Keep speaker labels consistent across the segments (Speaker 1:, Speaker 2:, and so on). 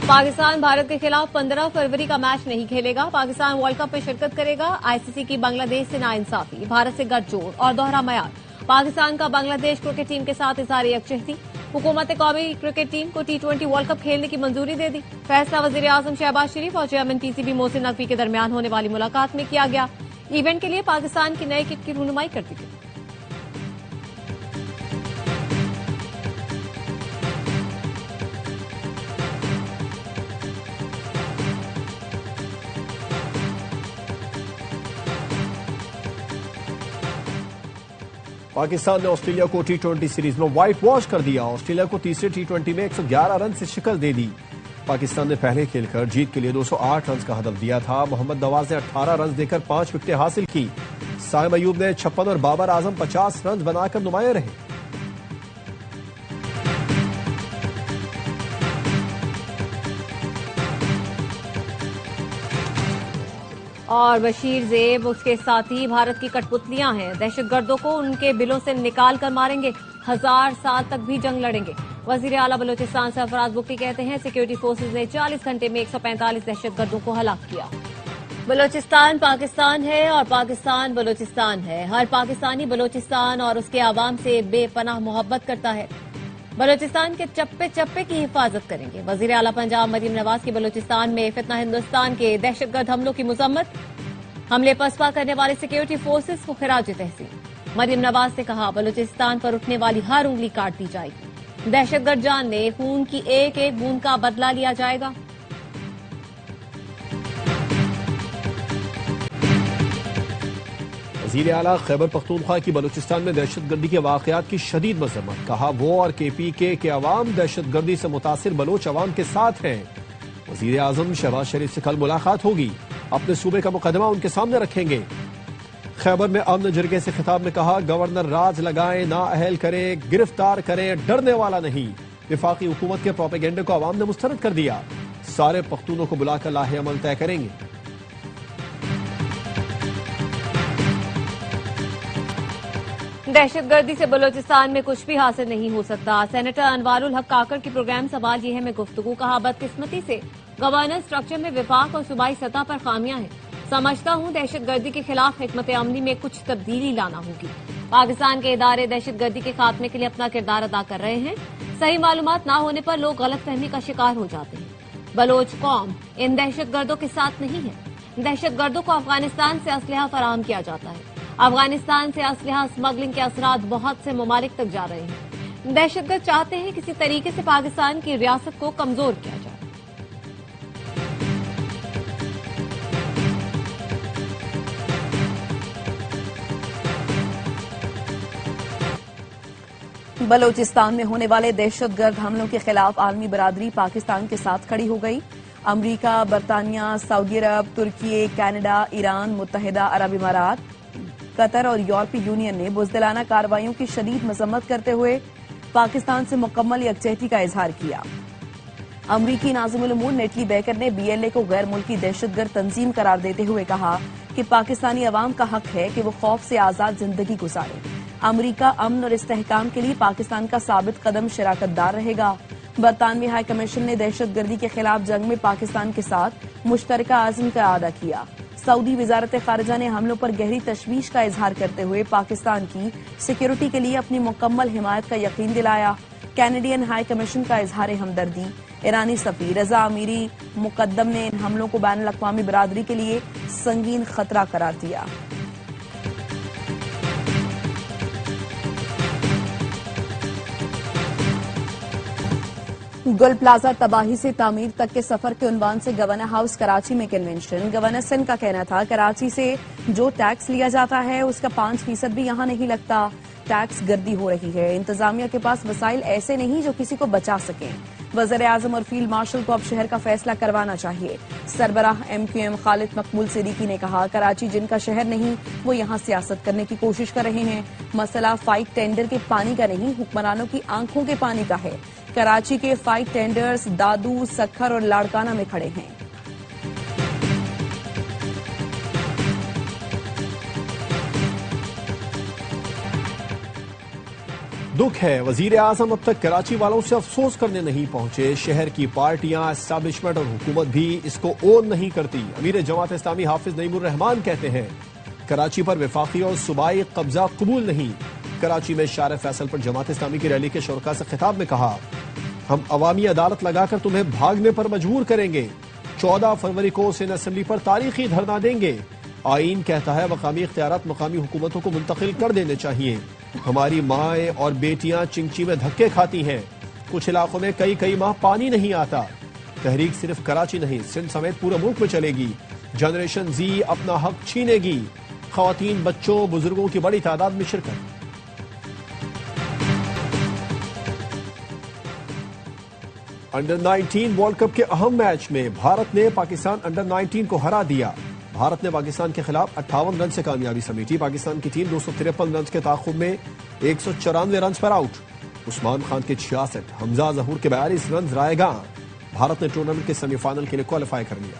Speaker 1: पाकिस्तान भारत के खिलाफ 15 फरवरी का मैच नहीं खेलेगा। पाकिस्तान वर्ल्ड कप में शिरकत करेगा। आईसीसी की बांग्लादेश से नाइंसाफी, भारत से गठजोड़ और दोहरा मयार। पाकिस्तान का बांग्लादेश क्रिकेट टीम के साथ इज़हार यकजहती। हुकूमत कौमी क्रिकेट टीम को T20 वर्ल्ड कप खेलने की मंजूरी दे दी। फैसला वजीर आजम शहबाज शरीफ और चेयरमैन पीसीबी मोहसिन नकवी के दरमियान होने वाली मुलाकात में किया गया। इवेंट के लिए पाकिस्तान की नए किट की रूनुमाई कर दी गई।
Speaker 2: पाकिस्तान ने ऑस्ट्रेलिया को T20 सीरीज में व्हाइट वॉश कर दिया। ऑस्ट्रेलिया को तीसरे T20 में 111 रन से शिकस्त दे दी। पाकिस्तान ने पहले खेलकर जीत के लिए 208 रन का हदफ दिया था। मोहम्मद नवाज ने 18 रन देकर 5 विकेटें हासिल की। साइम अयूब ने 56 और बाबर आजम 50 रन बनाकर नुमाया रहे।
Speaker 1: और बशीर ज़ेब उसके साथी भारत की कठपुतलियां हैं। दहशतगर्दों को उनके बिलों से निकाल कर मारेंगे। 1000 साल तक भी जंग लड़ेंगे। वजीर आला बलोचिस्तान सरफराज बुगटी कहते हैं सिक्योरिटी फोर्सेज ने 40 घंटे में 145 दहशतगर्दों को हलाक किया। बलोचिस्तान पाकिस्तान है और पाकिस्तान बलोचिस्तान है। हर पाकिस्तानी बलोचिस्तान और उसके आवाम से बेपनाह मोहब्बत करता है। बलोचिस्तान के चप्पे चप्पे की हिफाजत करेंगे। वजीर आला पंजाब मरीम नवाज की बलोचिस्तान में फितना हिंदुस्तान के दहशतगर्द हमलों की मजम्मत। हमले पसपा करने वाले सिक्योरिटी फोर्सेस को खिराज तहसीन। मरीम नवाज ने कहा बलोचिस्तान पर उठने वाली हर उंगली काट दी जाएगी। दहशतगर्द जानने खून की एक एक बूंद का बदला लिया जाएगा।
Speaker 2: वज़ीर आला खैबर पख्तूनख्वा की बलूचिस्तान में दहशतगर्दी के वाकयात की शदीद मजम्मत। कहा वो और KPK के अवाम दहशतगर्दी से मुतासिर बलोच अवाम के साथ हैं। वज़ीर आजम शहबाज शरीफ से कल मुलाकात होगी। अपने सूबे का मुकदमा उनके सामने रखेंगे। खैबर में अमन जरगे से खिताब में कहा गवर्नर राज लगाएं, ना अहल करें, गिरफ्तार करें, डरने वाला नहीं। विफाकी हुकूमत के प्रोपेगेंडे को अवाम ने मुस्तरद कर दिया। सारे पख्तूनों को बुलाकर लाहे अमल तय करेंगे।
Speaker 1: दहशतगर्दी से बलोचिस्तान में कुछ भी हासिल नहीं हो सकता। सेनेटर अनवारुल हक काकर की प्रोग्राम सवाल यह है में गुफ्तगू। कहा बदकिस्मती से गवर्नेंस स्ट्रक्चर में विफाक और सूबाई सतह पर खामियां हैं। समझता हूं दहशतगर्दी के खिलाफ हिकमत अमली में कुछ तब्दीली लाना होगी। पाकिस्तान के इदारे दहशतगर्दी के खात्मे के लिए अपना किरदार अदा कर रहे हैं। सही मालूमात न होने पर लोग गलतफहमी का शिकार हो जाते हैं। बलोच कौम इन दहशतगर्दों के साथ नहीं है। दहशतगर्दों को अफगानिस्तान से असलहा फराहम किया जाता है। अफगानिस्तान से असलहा स्मगलिंग के असरात बहुत से ममालिक तक जा रहे हैं। दहशतगर्द चाहते हैं किसी तरीके से पाकिस्तान की रियासत को कमजोर किया जाए।
Speaker 3: बलोचिस्तान में होने वाले दहशतगर्द हमलों के खिलाफ आलमी बरादरी पाकिस्तान के साथ खड़ी हो गई। अमरीका, बरतानिया, सऊदी अरब, तुर्की, कनाडा, ईरान, मुत्तहिदा अरब इमारात, कतर और यूरोपीय यूनियन ने बुज़दिलाना कार्रवाइयों की शदीद मजम्मत करते हुए पाकिस्तान से मुकम्मल यकजहती का इजहार किया। अमरीकी नाज़िमुल उमूर नेटली बेकर ने BLA को गैर मुल्की दहशतगर्द तंजीम करार देते हुए कहा कि पाकिस्तानी अवाम का हक है कि वो खौफ से आजाद जिंदगी गुजारे। अमरीका अमन और इस्तेहकाम के लिए पाकिस्तान का साबित कदम शराकतदार रहेगा। बरतानवी हाई कमीशन ने दहशतगर्दी के खिलाफ जंग में पाकिस्तान के साथ मुश्तरका आज़म का अदा किया। सऊदी वजारत खारजा ने हमलों पर गहरी तशवीश का इजहार करते हुए पाकिस्तान की सिक्योरिटी के लिए अपनी मुकम्मल हिमायत का यकीन दिलाया। कैनेडियन हाई कमीशन का इजहार हमदर्दी। ईरानी सफीर रजा अमीरी मुकद्दम ने इन हमलों को बैनुल अक़वामी बरादरी के लिए संगीन खतरा करार दिया। गुल प्लाजा तबाही से तामीर तक के सफर के उन्वान से गवर्नर हाउस कराची में कन्वेंशन। गवर्नर सिंध का कहना था कराची से जो टैक्स लिया जाता है उसका 5% भी यहां नहीं लगता। टैक्स गर्दी हो रही है। इंतजामिया के पास वसाइल ऐसे नहीं जो किसी को बचा सकें। वज़ीर आज़म और फील्ड मार्शल को अब शहर का फैसला करवाना चाहिए। सरबराह MQM खालिद मकबूल सिद्दीकी ने कहा कराची जिनका शहर नहीं वो यहां सियासत करने की कोशिश कर रहे हैं। मसला फाइट टेंडर के पानी का नहीं हुक्मरानों की आंखों के पानी का है। कराची के फाइट टेंडर्स दादू, सखर और लाड़काना में खड़े हैं।
Speaker 2: दुख है, वजीर आजम अब तक कराची वालों से अफसोस करने नहीं पहुंचे। शहर की पार्टियां, एस्टैब्लिशमेंट और हुकूमत भी इसको ओन नहीं करती। अमीर जमात इस्लामी हाफिज नईमुर रहमान कहते हैं कराची पर वफाकी और सूबाई कब्जा कबूल नहीं। कराची में शार फैसल पर जमात इस्लामी की रैली के शुरका से खिताब में कहा, हम अवामी अदालत लगाकर तुम्हें भागने पर मजबूर करेंगे। 14 फरवरी को सिंध असेंबली पर तारीखी धरना देंगे। आईन कहता है मकामी इख्तियारात मकामी हुकूमतों को मुंतकिल कर देने चाहिए। हमारी माएँ और बेटियां चिंची में धक्के खाती हैं। कुछ इलाकों में कई माह पानी नहीं आता। तहरीक सिर्फ कराची नहीं, सिंध समेत पूरे मुल्क में चलेगी। जनरेशन जी अपना हक छीनेगी। खवातीन, बच्चों, बुजुर्गों की बड़ी तादाद में शिरकत। अंडर 19 वर्ल्ड कप के अहम मैच में भारत ने पाकिस्तान अंडर 19 को हरा दिया। भारत ने पाकिस्तान के खिलाफ 58 रन से कामयाबी समेटी। पाकिस्तान की टीम 253 रन के ताक़ुब में 194 रन पर आउट। उस्मान खान के 66, हमजा जहूर के 42 रन रायगा। भारत ने टूर्नामेंट के सेमीफाइनल के लिए क्वालिफाई कर लिया।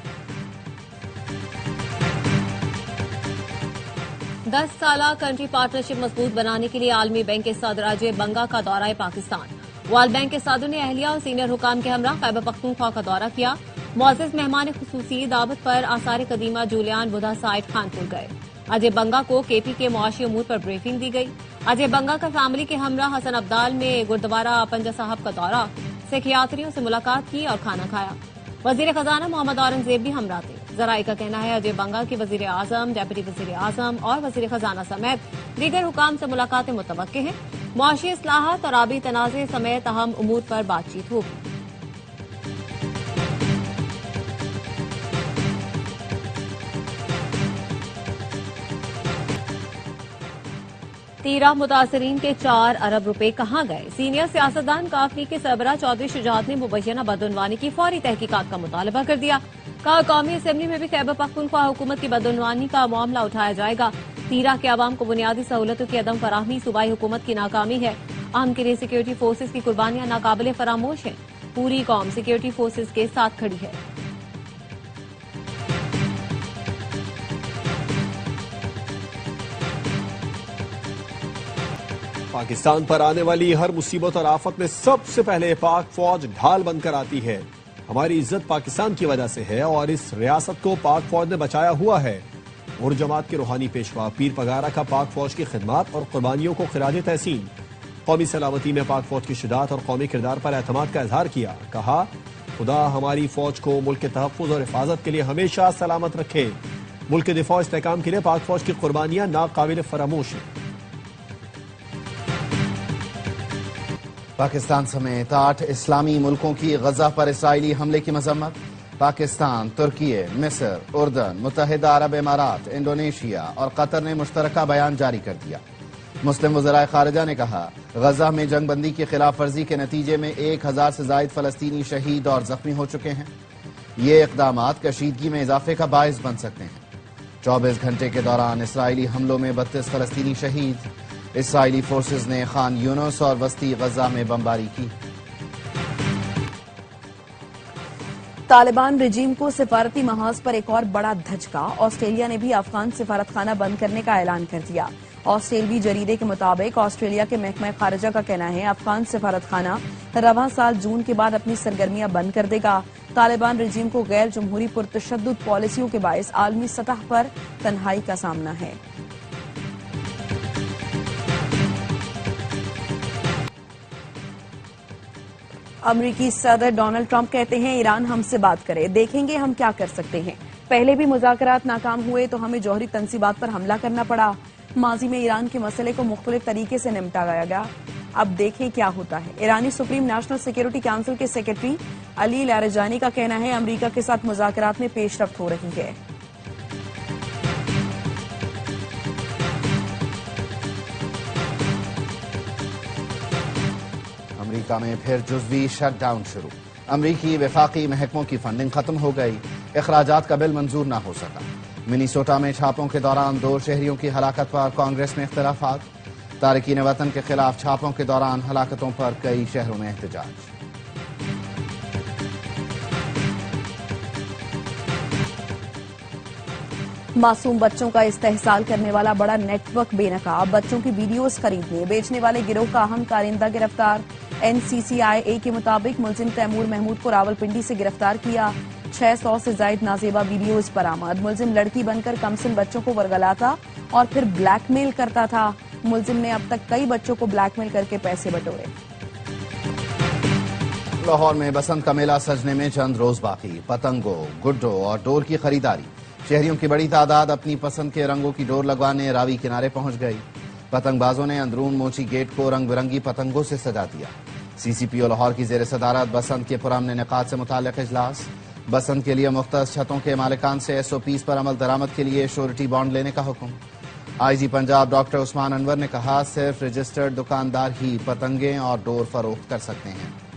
Speaker 1: 10 साला कंट्री पार्टनरशिप मजबूत बनाने के लिए आलमी बैंक के सदर अजय बंगा का दौरा पाकिस्तान। वर्ल्ड बैंक के सदर ने अहलिया और सीनियर हुकाम के हमरा खैबर पख्तूनख्वा का दौरा किया। मुअज़्ज़िज़ मेहमान खुसूसी दावत पर आसार कदीमा जूलियान बुधा साइट खानपुर गए। अजय बंगा को केपी के मुआशी उमूर पर ब्रीफिंग दी गई। अजय बंगा का फैमिली के हमरा हसन अब्दाल में गुरुद्वारा पंजा साहब का दौरा, सिख यात्रियों से मुलाकात की और खाना खाया। वजीर खजाना मोहम्मद औरंगजेब भी हमरा थे। जराये का कहना है अजय बंगा के वजीर आजम, डेप्यूटी वजीर आजम और वजीर खजाना समेत दीगर हुकाम से मुलाकातें मुतवक्के हैं। मुआशी इस्लाहात और आबी तनाज़े समेत अहम उमूर पर बातचीत होगी। तीरा मुतासरीन के 4 अरब रुपए कहां गए? सीनियर सियासतदान काफी के सरबराह चौधरी शुजात ने मुबैना बदउनवानी की फौरी तहकीकात का मुतालबा कर दिया। कहा कौमी असेंबली में भी खैबर पख्तूनख्वा हुकूमत की बदउनवानी का मामला उठाया जाएगा। तीरा के अवाम को बुनियादी सहूलतों की अदम फराहमी सूबाई हुकूमत की नाकामी है। अहम के लिए सिक्योरिटी फोर्सेज की कुर्बानियां नाकाबिले फरामोश हैं। पूरी कौम सिक्योरिटी फोर्सेज के साथ खड़ी है।
Speaker 2: पाकिस्तान पर आने वाली हर मुसीबत और आफत में सबसे पहले पाक फौज ढाल बनकर आती है। हमारी इज्जत पाकिस्तान की वजह से है और इस रियासत को पाक फौज ने बचाया हुआ है। और जमात के रूहानी पेशवा पीर पगारा का पाक फौज की खिदमत और कुर्बानियों को खिराज तहसीन। कौमी सलामती में पाक फौज की शुजाअत और कौमी किरदार पर एतमाद का इजहार किया। कहा खुदा हमारी फौज को मुल्क के तहफ़्फ़ुज़ और हिफाजत के लिए हमेशा सलामत रखे। मुल्क के दिफा और इस्तेहकाम के लिए पाक फौज की कुर्बानियां नाकाबिल फरामोश हैं।
Speaker 4: पाकिस्तान समेत 8 इस्लामी मुल्कों की गजा पर इसराइली हमले की मजम्मत। पाकिस्तान, तुर्की, मिस्र, उर्दन, मुत्तहिदा अरब इमारात, इंडोनेशिया और कतर ने मुश्तरका बयान जारी कर दिया। मुस्लिम वज़राए खारिजा ने कहा गजा में जंगबंदी की खिलाफ वर्जी के नतीजे में 1000 से जायद फलस्तीनी शहीद और जख्मी हो चुके हैं। ये इकदामात कशीदगी में इजाफे का बायस बन सकते हैं। 24 घंटे के दौरान इसराइली हमलों में 32 फलस्तीनी शहीद। इसराइली फोर्सेज ने खान यूनुस और वस्ती गजा में बमबारी की।
Speaker 3: तालिबान रिजीम को सिफारती महाज पर एक और बड़ा धचका। ऑस्ट्रेलिया ने भी अफगान सिफारतखाना बंद करने का ऐलान कर दिया। ऑस्ट्रेलवी जरीदे के मुताबिक ऑस्ट्रेलिया के महकमा खारिजा का कहना है अफगान सिफारतखाना रवां साल जून के बाद अपनी सरगर्मियां बंद कर देगा। तालिबान रिजीम को गैर जमहूरी पुरतशद्दुद पॉलिसियों के बायस आलमी सतह पर तन्हाई का सामना है। अमरीकी सदर डोनाल्ड ट्रंप कहते हैं ईरान हमसे बात करे, देखेंगे हम क्या कर सकते हैं। पहले भी मुज़ाकरात नाकाम हुए तो हमें जौहरी तंसीबात पर हमला करना पड़ा। माजी में ईरान के मसले को मुख्तलिफ तरीके से निपटाया गया। अब देखें क्या होता है। ईरानी सुप्रीम नेशनल सिक्योरिटी काउंसिल के सेक्रेटरी अली लारजानी का कहना है अमरीका के साथ मुज़ाकरात में पेशरफ्त हो रही है।
Speaker 4: अमेरिका में फिर जुज़वी शटडाउन शुरू। अमरीकी वफाकी महकमों की फंडिंग खत्म हो गई। अखराजात का बिल मंजूर न हो सका। मिनीसोटा में छापों के दौरान 2 शहरियों की हलाकत पर कांग्रेस में इख्तिलाफात। तारकीन वतन के खिलाफ छापों के दौरान हलाकतों पर कई शहरों में एहतजाज।
Speaker 3: मासूम बच्चों का इस्तेहसाल करने वाला बड़ा नेटवर्क बेनकाब, बच्चों की वीडियोस खरीदने बेचने वाले गिरोह का अहम कारिंदा गिरफ्तार। NCCIA के मुताबिक मुलजिम तैमूर महमूद को रावलपिंडी से गिरफ्तार किया। 600 से जायद नाजेबा वीडियोस बरामद। मुलजिम लड़की बनकर कमसिन बच्चों को वरगलाता और फिर ब्लैकमेल करता था। मुलजिम ने अब तक कई बच्चों को ब्लैकमेल करके पैसे बटोरे।
Speaker 4: लाहौर में बसंत का मेला सजने में चंद रोज बाकी। पतंगों, गुड्डों और डोर की खरीदारी। शहरियों की बड़ी तादाद अपनी पसंद के रंगों की डोर लगवाने रावी किनारे पहुंच गई। पतंगबाजों ने अंदरून मोची गेट को रंग बिरंगी पतंगों से सजा दिया। CCPO लाहौर की जेर सदारत बसंत के पुरअमन निकात से मुताल्लिक इजलास। बसंत के लिए मुख्तस छतों के मालिकान से SOPs पर अमल दरामद के लिए श्योरिटी बॉन्ड लेने का हुक्म। IG पंजाब डॉक्टर उस्मान अनवर ने कहा, सिर्फ रजिस्टर्ड दुकानदार ही पतंगें और डोर फरोख्त कर सकते हैं।